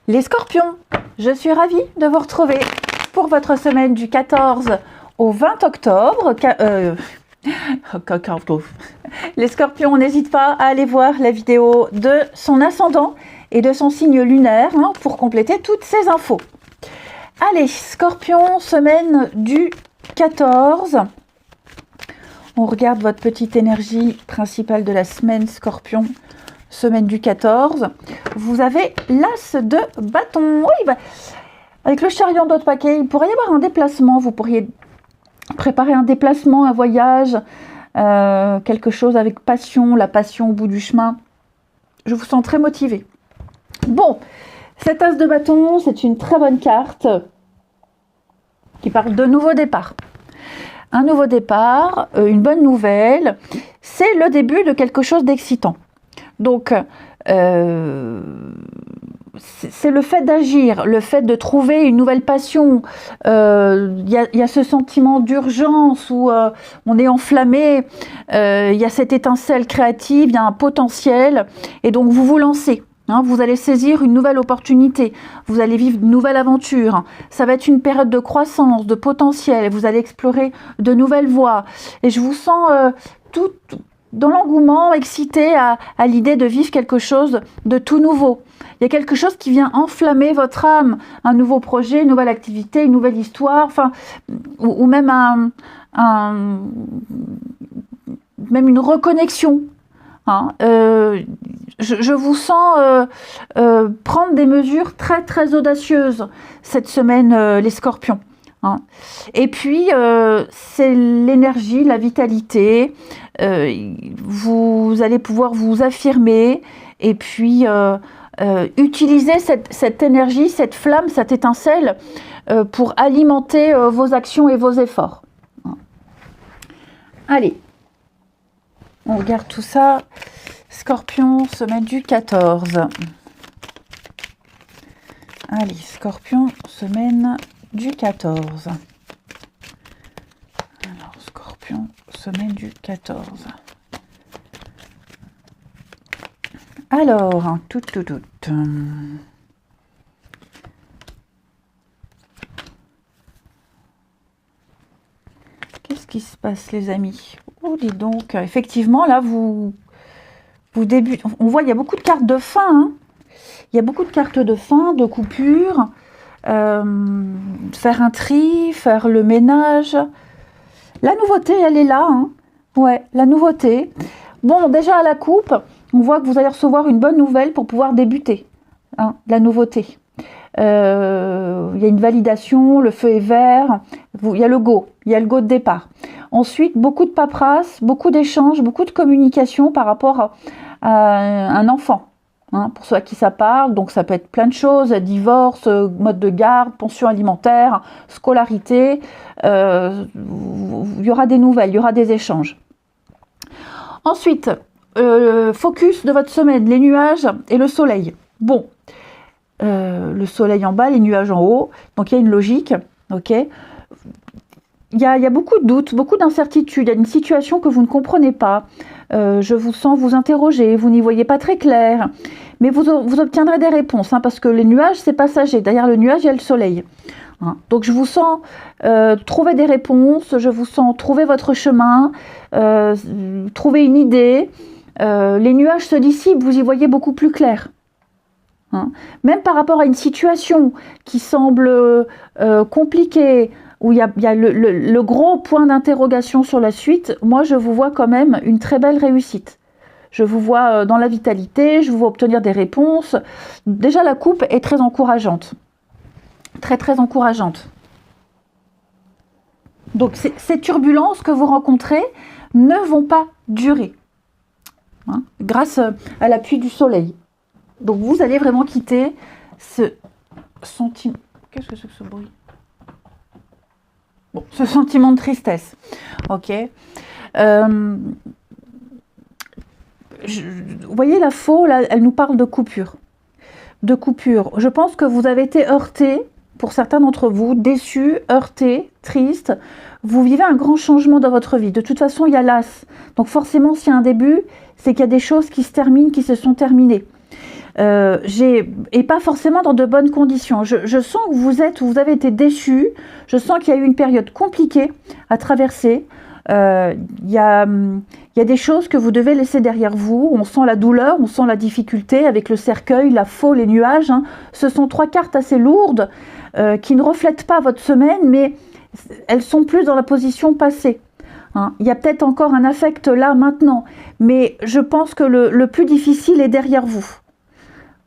Les scorpions, je suis ravie de vous retrouver pour votre semaine du 14 au 20 octobre. Les scorpions, on n'hésite pas à aller voir la vidéo de son ascendant et de son signe lunaire pour compléter toutes ces infos. Allez, scorpion, semaine du 14. On regarde votre petite énergie principale de la semaine, scorpion. Semaine du 14, vous avez l'as de bâton. Oui, avec le chariot d'autres paquets, il pourrait y avoir un déplacement. Vous pourriez préparer un déplacement, un voyage, quelque chose avec passion, la passion au bout du chemin. Je vous sens très motivé. Bon, cet as de bâton, c'est une très bonne carte qui parle de nouveau départ. Un nouveau départ, une bonne nouvelle, c'est le début de quelque chose d'excitant. Donc, c'est le fait d'agir, le fait de trouver une nouvelle passion. Il y a ce sentiment d'urgence où on est enflammé, il y a cette étincelle créative, il y a un potentiel, et donc vous vous lancez. Vous allez saisir une nouvelle opportunité, vous allez vivre une nouvelle aventure. Ça va être une période de croissance, de potentiel, vous allez explorer de nouvelles voies. Et je vous sens tout dans l'engouement, excité à l'idée de vivre quelque chose de tout nouveau. Il y a quelque chose qui vient enflammer votre âme, un nouveau projet, une nouvelle activité, une nouvelle histoire, enfin, ou même même une reconnexion. Je vous sens prendre des mesures très très audacieuses cette semaine, les scorpions. Et puis, c'est l'énergie, la vitalité. Vous allez pouvoir vous affirmer et puis utiliser cette énergie, cette flamme, cette étincelle pour alimenter vos actions et vos efforts. Allez, on regarde tout ça. Scorpion, semaine du 14. Allez, Scorpion, semaine du 14. Alors, Scorpion, semaine du 14. Alors, tout. Qu'est-ce qui se passe, les amis? Oh, dis donc, effectivement, là, vous débutez. On voit, il y a beaucoup de cartes de fin. Il y a beaucoup de cartes de fin, de coupure. Faire un tri, faire le ménage. La nouveauté, elle est là. Ouais, la nouveauté. Bon, déjà à la coupe, on voit que vous allez recevoir une bonne nouvelle pour pouvoir débuter. La nouveauté. Il y a une validation, le feu est vert. Il y a le go de départ. Ensuite, beaucoup de paperasse, beaucoup d'échanges, beaucoup de communication par rapport à un enfant. Pour ceux à qui ça parle, donc ça peut être plein de choses, divorce, mode de garde, pension alimentaire, scolarité, il y aura des nouvelles, il y aura des échanges. Ensuite, focus de votre semaine, les nuages et le soleil. Bon, le soleil en bas, les nuages en haut, donc il y a une logique, ok. Il y a beaucoup de doutes, beaucoup d'incertitudes, il y a une situation que vous ne comprenez pas. Je vous sens vous interroger, vous n'y voyez pas très clair, mais vous obtiendrez des réponses, parce que les nuages, c'est passager. Derrière le nuage, il y a le soleil. Donc je vous sens trouver des réponses, je vous sens trouver votre chemin, trouver une idée. Les nuages se dissipent, vous y voyez beaucoup plus clair. Même par rapport à une situation qui semble compliquée, où il y a le gros point d'interrogation sur la suite, moi je vous vois quand même une très belle réussite. Je vous vois dans la vitalité, je vous vois obtenir des réponses. Déjà la coupe est très encourageante. Très très encourageante. Donc ces turbulences que vous rencontrez ne vont pas durer. Grâce à l'appui du soleil. Donc vous allez vraiment quitter ce sentiment. Qu'est-ce que c'est que ce bruit? Bon, ce sentiment de tristesse. Ok. Vous voyez la faux, là, elle nous parle de coupure. De coupure. Je pense que vous avez été heurté, pour certains d'entre vous, déçus, heurtés, tristes. Vous vivez un grand changement dans votre vie. De toute façon, il y a l'as. Donc forcément, s'il y a un début, c'est qu'il y a des choses qui se terminent, qui se sont terminées. Et pas forcément dans de bonnes conditions. Je sens que vous avez été déçus. Je sens qu'il y a eu une période compliquée à traverser. Il y a des choses que vous devez laisser derrière vous. On sent la douleur, on sent la difficulté avec le cercueil, la faux, les nuages. Hein. Ce sont 3 cartes assez lourdes qui ne reflètent pas votre semaine, mais elles sont plus dans la position passée. Hein. Il y a peut-être encore un affect là, maintenant, mais je pense que le plus difficile est derrière vous.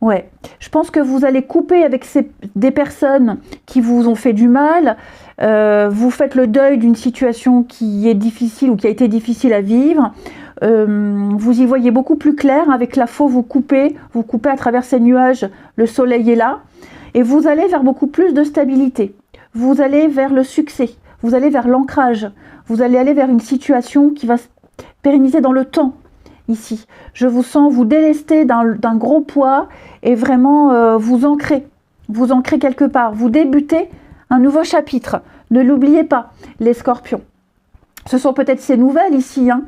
Ouais, je pense que vous allez couper avec des personnes qui vous ont fait du mal. Vous faites le deuil d'une situation qui est difficile ou qui a été difficile à vivre. Vous y voyez beaucoup plus clair. Avec la faux, vous coupez à travers ces nuages. Le soleil est là. Et vous allez vers beaucoup plus de stabilité. Vous allez vers le succès. Vous allez vers l'ancrage. Vous allez aller vers une situation qui va se pérenniser dans le temps. Ici, je vous sens vous délester d'un gros poids et vraiment vous ancrer quelque part. Vous débutez un nouveau chapitre. Ne l'oubliez pas, les scorpions. Ce sont peut-être ces nouvelles ici, hein,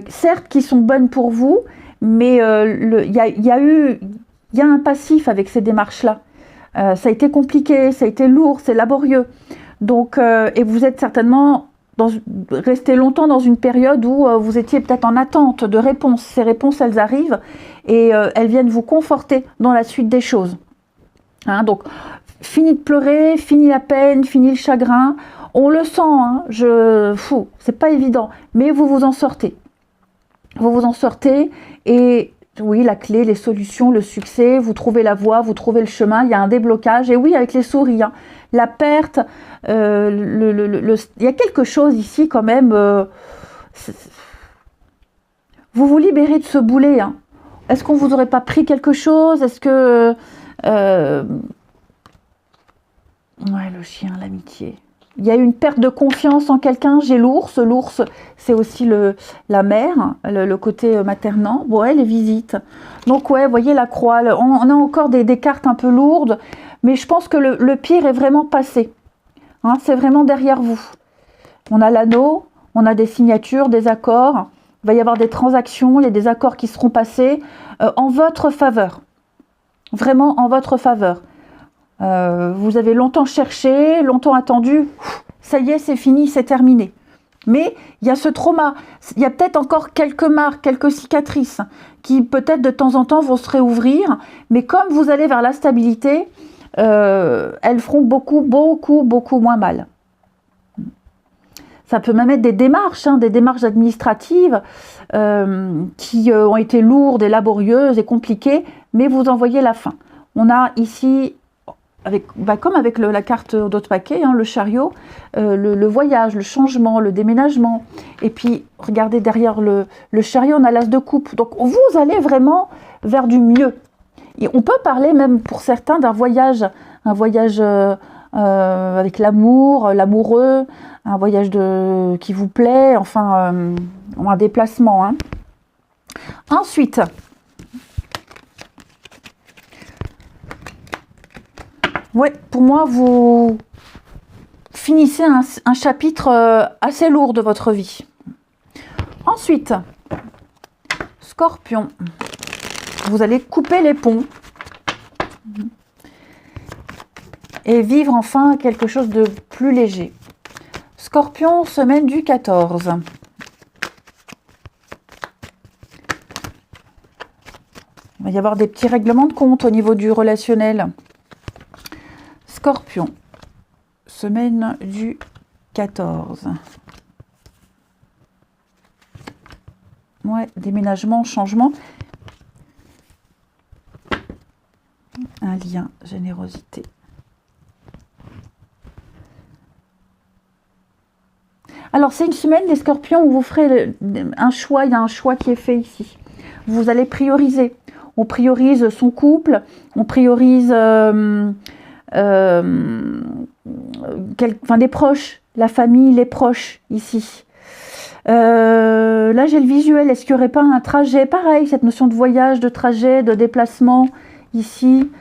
certes qui sont bonnes pour vous, mais il y a un passif avec ces démarches-là. Ça a été compliqué, ça a été lourd, c'est laborieux. Donc, et vous êtes certainement rester longtemps dans une période où vous étiez peut-être en attente de réponses. Ces réponses, elles arrivent et elles viennent vous conforter dans la suite des choses. Hein, donc, fini de pleurer, fini la peine, fini le chagrin. On le sent, hein, c'est pas évident, mais vous vous en sortez. Vous vous en sortez et oui, la clé, les solutions, le succès, vous trouvez la voie, vous trouvez le chemin, il y a un déblocage. Et oui, avec les souris, hein, la perte, il y a quelque chose ici quand même. Vous vous libérez de ce boulet. Hein. Est-ce qu'on vous aurait pas pris quelque chose? Est-ce que... ouais, le chien, l'amitié. Il y a eu une perte de confiance en quelqu'un. J'ai l'ours. L'ours, c'est aussi la mère, le côté maternant. Ouais, les visites. Donc, ouais, vous voyez la croix. On a encore des cartes un peu lourdes. Mais je pense que le pire est vraiment passé. Hein, c'est vraiment derrière vous. On a l'anneau. On a des signatures, des accords. Il va y avoir des transactions. Il y a des accords qui seront passés en votre faveur. Vraiment en votre faveur. Vous avez longtemps cherché, longtemps attendu, ça y est, c'est fini, c'est terminé. Mais il y a ce trauma, il y a peut-être encore quelques marques, quelques cicatrices qui peut-être de temps en temps vont se réouvrir, mais comme vous allez vers la stabilité, elles feront beaucoup moins mal. Ça peut même être des démarches administratives qui ont été lourdes et laborieuses et compliquées, mais vous en voyez la fin. On a ici... comme avec la carte d'autre paquet, hein, le chariot, le voyage, le changement, le déménagement. Et puis, regardez derrière le chariot, on a l'as de coupe. Donc, vous allez vraiment vers du mieux. Et on peut parler même pour certains d'un voyage, avec l'amour, l'amoureux, un voyage qui vous plaît, enfin, un déplacement. Hein. Ensuite... Ouais, pour moi, vous finissez un chapitre assez lourd de votre vie. Ensuite, Scorpion, vous allez couper les ponts et vivre enfin quelque chose de plus léger. Scorpion, semaine du 14. Il va y avoir des petits règlements de compte au niveau du relationnel. Scorpion, semaine du 14. Ouais, déménagement, changement. Un lien, générosité. Alors, c'est une semaine, les scorpions, où vous ferez un choix. Il y a un choix qui est fait ici. Vous allez prioriser. On priorise son couple, on priorise... des proches, la famille, les proches ici. Là j'ai le visuel, est-ce qu'il n'y aurait pas un trajet, pareil, cette notion de voyage, de trajet, de déplacement ici.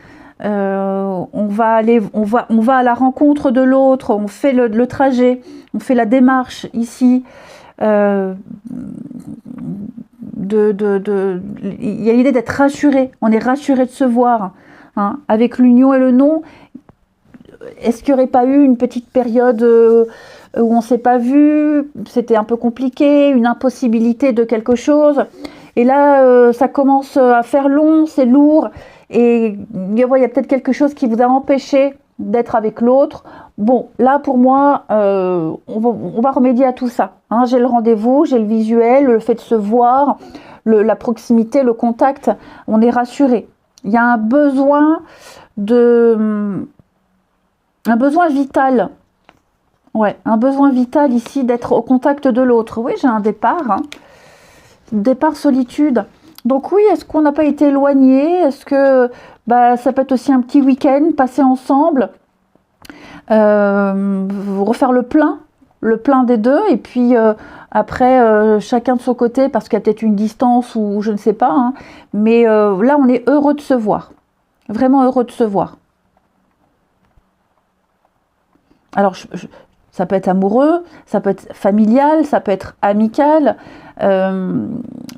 On va à la rencontre de l'autre, on fait le trajet, on fait la démarche ici. il y a l'idée d'être rassuré. On est rassuré de se voir. Hein. Avec l'union et le non, est-ce qu'il n'y aurait pas eu une petite période où on ne s'est pas vu, c'était un peu compliqué, une impossibilité de quelque chose, et là ça commence à faire long, c'est lourd, et il y a peut-être quelque chose qui vous a empêché d'être avec l'autre. Bon, là pour moi, on va remédier à tout ça. Hein. J'ai le rendez-vous, j'ai le visuel, le fait de se voir, la proximité, le contact, on est rassuré. Il y a un besoin vital. Ouais, un besoin vital ici d'être au contact de l'autre. Oui, j'ai un départ. Hein. Départ solitude. Donc oui, est-ce qu'on n'a pas été éloigné? Est-ce que ça peut être aussi un petit week-end passé ensemble, refaire le plein des deux, et puis après chacun de son côté, parce qu'il y a peut-être une distance ou je ne sais pas. Hein, mais là, on est heureux de se voir. Vraiment heureux de se voir. Alors, ça peut être amoureux, ça peut être familial, ça peut être amical. Il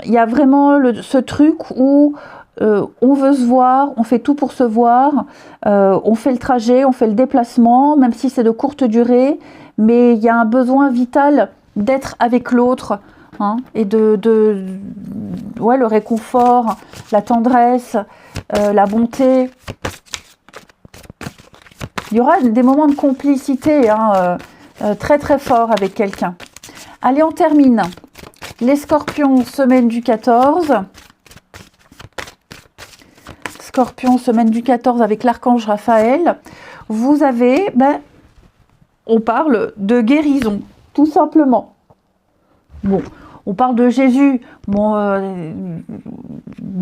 y a vraiment ce truc où on veut se voir, on fait tout pour se voir, on fait le trajet, on fait le déplacement, même si c'est de courte durée, mais il y a un besoin vital d'être avec l'autre, hein, et le réconfort, la tendresse, la bonté. Il y aura des moments de complicité, hein, très très forts avec quelqu'un. Allez, on termine. Les scorpions, semaine du 14. Scorpion, semaine du 14 avec l'archange Raphaël. Vous avez, on parle de guérison, tout simplement. Bon, on parle de Jésus. Bon,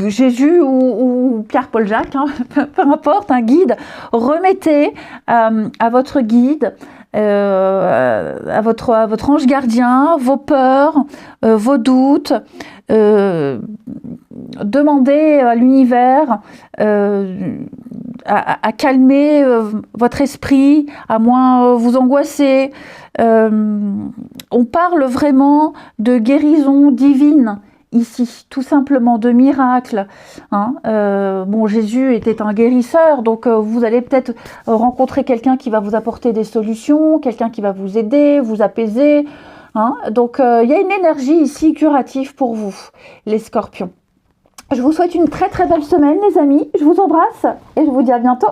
Jésus ou Pierre-Paul Jacques, hein, peu importe, un guide. Remettez à votre guide, à votre ange gardien, vos peurs, vos doutes. Demandez à l'univers à calmer votre esprit, à moins vous angoisser. On parle vraiment de guérison divine ici, tout simplement, de miracle. Hein. Jésus était un guérisseur, donc vous allez peut-être rencontrer quelqu'un qui va vous apporter des solutions, quelqu'un qui va vous aider, vous apaiser. Hein. Donc il y a une énergie ici curative pour vous, les scorpions. Je vous souhaite une très très belle semaine, les amis. Je vous embrasse et je vous dis à bientôt.